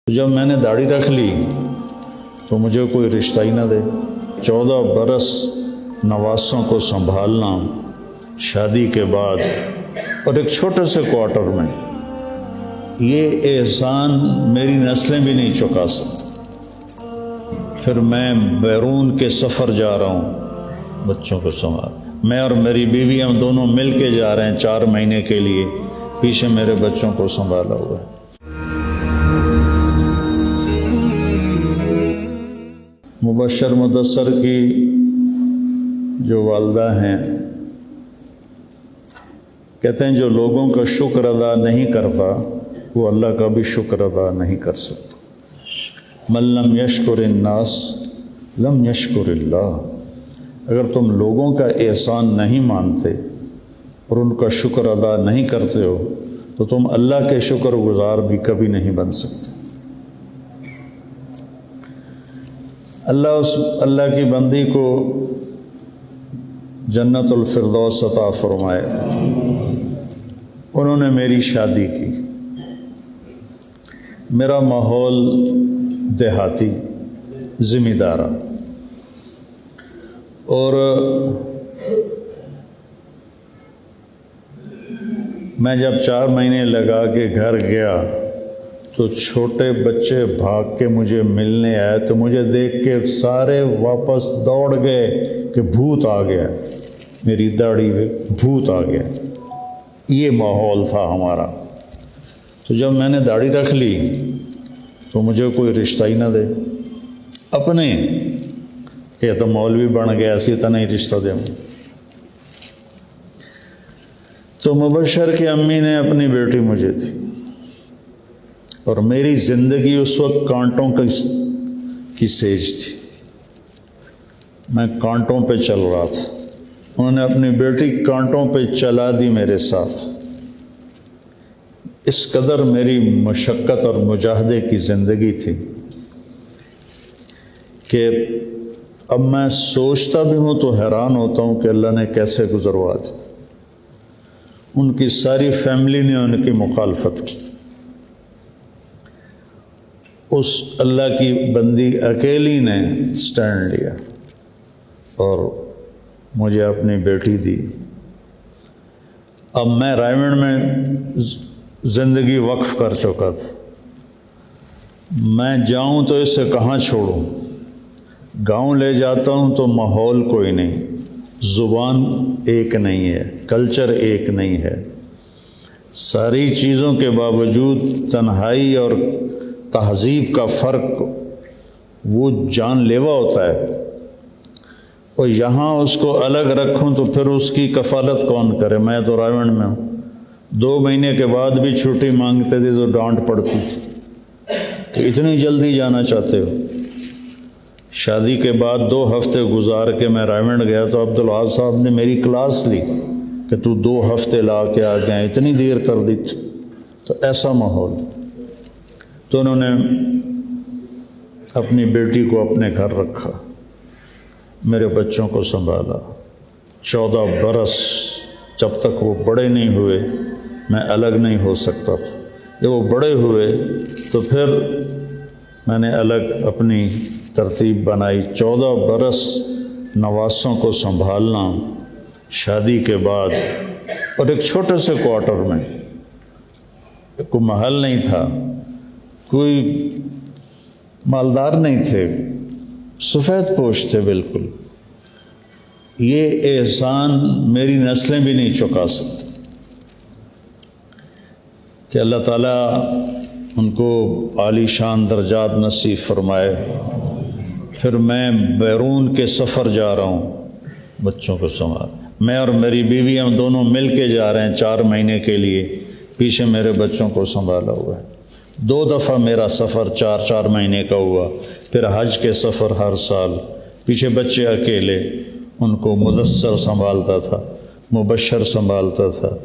جب میں نے داڑھی رکھ لی تو مجھے کوئی رشتہ ہی نہ دے۔ 14 برس نواسوں کو سنبھالنا شادی کے بعد اور ایک چھوٹے سے کوارٹر میں، یہ احسان میری نسلیں بھی نہیں چکا سکتی۔ پھر میں بیرون کے سفر جا رہا ہوں بچوں کو سنبھال، میں اور میری بیوی ہم دونوں مل کے جا رہے ہیں 4 مہینے کے لیے، پیچھے میرے بچوں کو سنبھالا ہوا ہے۔ مبشر مدثر کی جو والدہ ہیں کہتے ہیں جو لوگوں کا شکر ادا نہیں کرتا وہ اللہ کا بھی شکر ادا نہیں کر سکتا۔ من لم یشکر الناس لم یشکر اللہ۔ اگر تم لوگوں کا احسان نہیں مانتے اور ان کا شکر ادا نہیں کرتے ہو تو تم اللہ کے شکر گزار بھی کبھی نہیں بن سکتے۔ اللہ کی بندی کو جنت الفردوس عطا فرمائے۔ انہوں نے میری شادی کی، میرا ماحول دیہاتی ذمہ دارا، اور میں جب 4 مہینے لگا کے گھر گیا تو چھوٹے بچے بھاگ کے مجھے ملنے آئے تو مجھے دیکھ کے سارے واپس دوڑ گئے کہ بھوت آ گیا، میری داڑھی پہ بھوت آ گیا۔ یہ ماحول تھا ہمارا۔ تو جب میں نے داڑھی رکھ لی تو مجھے کوئی رشتہ ہی نہ دے، اپنے کہ تو مولوی بن گیا اسی طرح ہی رشتہ دے۔ تو مبشر کی امی نے اپنی بیٹی مجھے دی، اور میری زندگی اس وقت کانٹوں کی سیج تھی، میں کانٹوں پہ چل رہا تھا۔ انہوں نے اپنی بیٹی کانٹوں پہ چلا دی میرے ساتھ۔ اس قدر میری مشقت اور مجاہدے کی زندگی تھی کہ اب میں سوچتا بھی ہوں تو حیران ہوتا ہوں کہ اللہ نے کیسے گزروا دی۔ ان کی ساری فیملی نے ان کی مخالفت کی، اس اللہ کی بندی اکیلی نے سٹینڈ لیا اور مجھے اپنی بیٹی دی۔ اب میں رائے گنج میں زندگی وقف کر چکا تھا، میں جاؤں تو اسے کہاں چھوڑوں؟ گاؤں لے جاتا ہوں تو ماحول کوئی نہیں، زبان ایک نہیں ہے، کلچر ایک نہیں ہے، ساری چیزوں کے باوجود تنہائی اور تہذیب کا فرق وہ جان لیوا ہوتا ہے، اور یہاں اس کو الگ رکھوں تو پھر اس کی کفالت کون کرے؟ میں تو رائے گنج میں ہوں، 2 مہینے کے بعد بھی چھٹی مانگتے تھے تو ڈانٹ پڑتی تھی کہ اتنی جلدی جانا چاہتے ہو۔ شادی کے بعد 2 ہفتے گزار کے میں رائے گنج گیا تو عبدالوہاب صاحب نے میری کلاس لی کہ تو 2 ہفتے لا کے آ گیا، اتنی دیر کر دی تھی۔ تو ایسا ماحول، تو انہوں نے اپنی بیٹی کو اپنے گھر رکھا، میرے بچوں کو سنبھالا۔ 14 برس جب تک وہ بڑے نہیں ہوئے میں الگ نہیں ہو سکتا تھا۔ جب وہ بڑے ہوئے تو پھر میں نے الگ اپنی ترتیب بنائی۔ 14 برس نواسوں کو سنبھالنا شادی کے بعد، اور ایک چھوٹے سے کوارٹر میں، کوئی محل نہیں تھا، کوئی مالدار نہیں تھے، سفید پوش تھے بالکل۔ یہ احسان میری نسلیں بھی نہیں چکا سکتی کہ اللہ تعالیٰ ان کو عالی شان درجات نصیب فرمائے۔ پھر میں بیرون کے سفر جا رہا ہوں بچوں کو سنبھال، میں اور میری بیوی ہم دونوں مل کے جا رہے ہیں 4 مہینے کے لیے، پیچھے میرے بچوں کو سنبھالا ہوا ہے۔ 2 دفعہ میرا سفر 4 مہینے کا ہوا، پھر حج کے سفر ہر سال، پیچھے بچے اکیلے، ان کو مدثر سنبھالتا تھا، مبشر سنبھالتا تھا،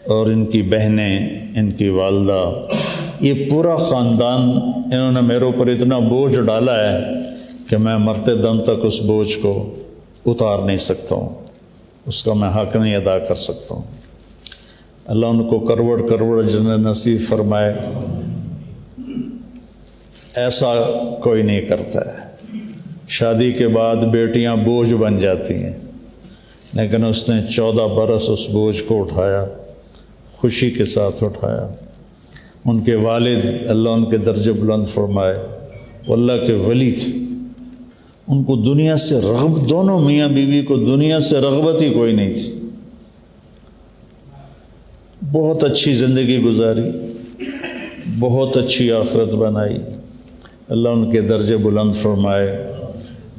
اور ان کی بہنیں، ان کی والدہ، یہ پورا خاندان، انہوں نے میرے اوپر اتنا بوجھ ڈالا ہے کہ میں مرتے دم تک اس بوجھ کو اتار نہیں سکتا ہوں، اس کا میں حق نہیں ادا کر سکتا ہوں۔ اللہ ان کو کروڑ کروڑ جنت نصیب فرمائے۔ ایسا کوئی نہیں کرتا ہے۔ شادی کے بعد بیٹیاں بوجھ بن جاتی ہیں، لیکن اس نے 14 برس اس بوجھ کو اٹھایا، خوشی کے ساتھ اٹھایا۔ ان کے والد اللہ ان کے درجے بلند فرمائے، وہ اللہ کے ولی تھے، ان کو دنیا سے رغبت، دونوں میاں بیوی کو دنیا سے رغبت ہی کوئی نہیں تھی، بہت اچھی زندگی گزاری، بہت اچھی آخرت بنائی۔ اللہ ان کے درجے بلند فرمائے۔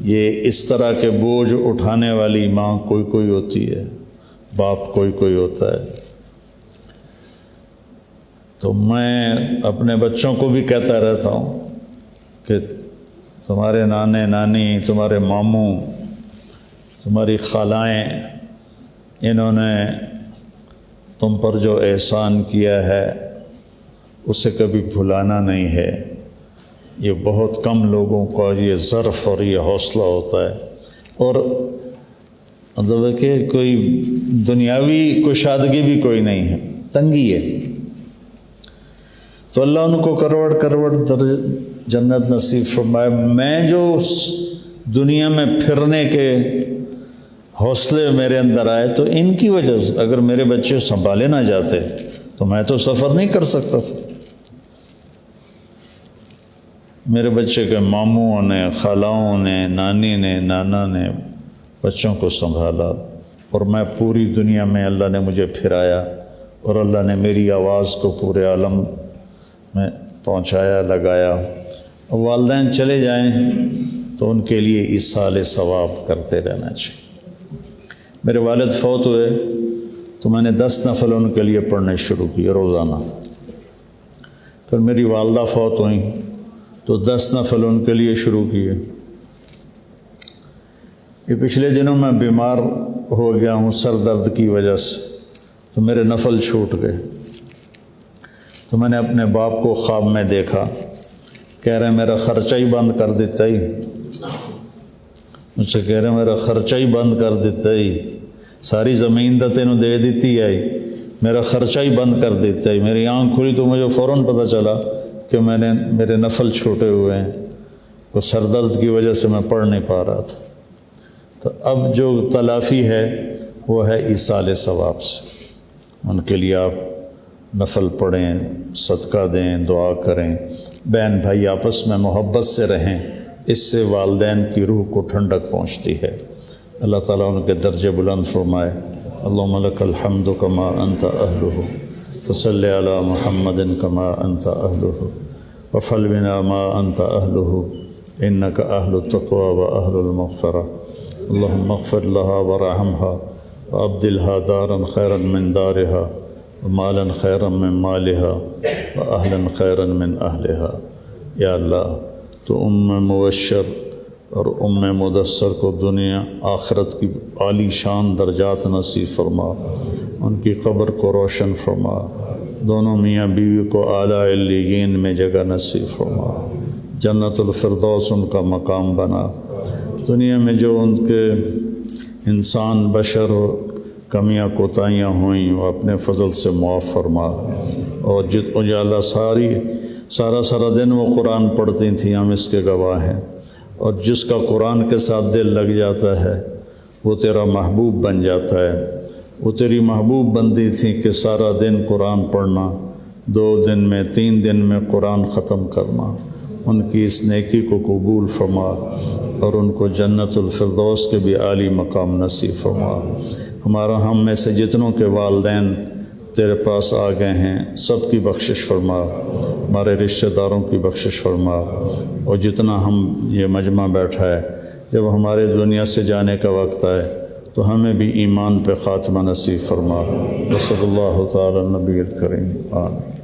یہ اس طرح کے بوجھ اٹھانے والی ماں کوئی کوئی ہوتی ہے، باپ کوئی کوئی ہوتا ہے۔ تو میں اپنے بچوں کو بھی کہتا رہتا ہوں کہ تمہارے نانے نانی، تمہارے ماموں، تمہاری خالائیں، انہوں نے تم پر جو احسان کیا ہے اسے کبھی بھلانا نہیں ہے۔ یہ بہت کم لوگوں کا یہ ظرف اور یہ حوصلہ ہوتا ہے، اور مطلب ہے کہ کوئی دنیاوی کشادگی بھی کوئی نہیں ہے، تنگی ہے۔ تو اللہ ان کو کروڑ در جنت نصیب فرمائے۔ میں جو دنیا میں پھرنے کے حوصلے میرے اندر آئے تو ان کی وجہ سے، اگر میرے بچے سنبھالے نہ جاتے تو میں تو سفر نہیں کر سکتا تھا۔ میرے بچے کے ماموں نے، خالاؤں نے، نانی نے، نانا نے بچوں کو سنبھالا، اور میں پوری دنیا میں اللہ نے مجھے پھرایا، اور اللہ نے میری آواز کو پورے عالم میں پہنچایا، لگایا۔ اور والدین چلے جائیں تو ان کے لیے ایصال ثواب کرتے رہنا چاہیے۔ میرے والد فوت ہوئے تو میں نے 10 نفل ان کے لیے پڑھنے شروع کیے روزانہ۔ پھر میری والدہ فوت ہوئیں تو 10 نفل ان کے لیے شروع کیے۔ یہ پچھلے دنوں میں بیمار ہو گیا ہوں سر درد کی وجہ سے، تو میرے نفل چھوٹ گئے۔ تو میں نے اپنے باپ کو خواب میں دیکھا، کہہ رہے میرا خرچہ ہی بند کر دیتا ہی، مجھ سے کہہ رہے میرا خرچہ ہی بند کر دیتا ہی، ساری زمین تو تینوں دے دیتی ہے، میرا خرچہ ہی بند کر دیتا ہے۔ میری آنکھ کھلی تو مجھے فوراً پتہ چلا کہ میرے نفل چھوٹے ہوئے ہیں، تو سر درد کی وجہ سے میں پڑھ نہیں پا رہا تھا۔ تو اب جو تلافی ہے وہ ہے ایصال ثواب سے۔ ان کے لیے آپ نفل پڑھیں، صدقہ دیں، دعا کریں، بہن بھائی آپس میں محبت سے رہیں، اس سے والدین کی روح کو ٹھنڈک پہنچتی ہے۔ اللہ تعالیٰ ان کے درجے بلند فرمائے۔ اللہم لک الحمد کما انت اہلہ، فصلی علی محمد کما انت اہلہ، وفعل بنا ما انت اہلہ، انک اہل التقوی و اہل المغفرہ۔ اللہم اغفر لها ورحمها وابدلها دارا خیرا من دارها ومالا خیرا من مالها واہلا خیرا من اہلها۔ یا اللہ تو مبشر اور مدثر کو دنیا آخرت کی عالی شان درجات نصیب فرما، ان کی قبر کو روشن فرما، دونوں میاں بیوی کو اعلیٰ علیین میں جگہ نصیب فرما، جنت الفردوس ان کا مقام بنا۔ دنیا میں جو ان کے انسان بشر کمیاں کوتاہیاں ہوئیں وہ اپنے فضل سے معاف فرما، اور اجالا سارا دن وہ قرآن پڑھتی تھیں، ہم اس کے گواہ ہیں، اور جس کا قرآن کے ساتھ دل لگ جاتا ہے وہ تیرا محبوب بن جاتا ہے۔ وہ تیری محبوب بندی تھیں کہ سارا دن قرآن پڑھنا، 2 دن میں 3 دن میں قرآن ختم کرنا۔ ان کی اس نیکی کو قبول فرما، اور ان کو جنت الفردوس کے بھی عالی مقام نصیب فرما۔ ہم میں سے جتنوں کے والدین تیرے پاس آ گئے ہیں سب کی بخشش فرما، ہمارے رشتہ داروں کی بخشش فرما، اور جتنا ہم یہ مجمع بیٹھا ہے جب ہمارے دنیا سے جانے کا وقت آئے تو ہمیں بھی ایمان پہ خاتمہ نصیب فرما۔ صلی اللہ تعالی نبی الکریم، آمین۔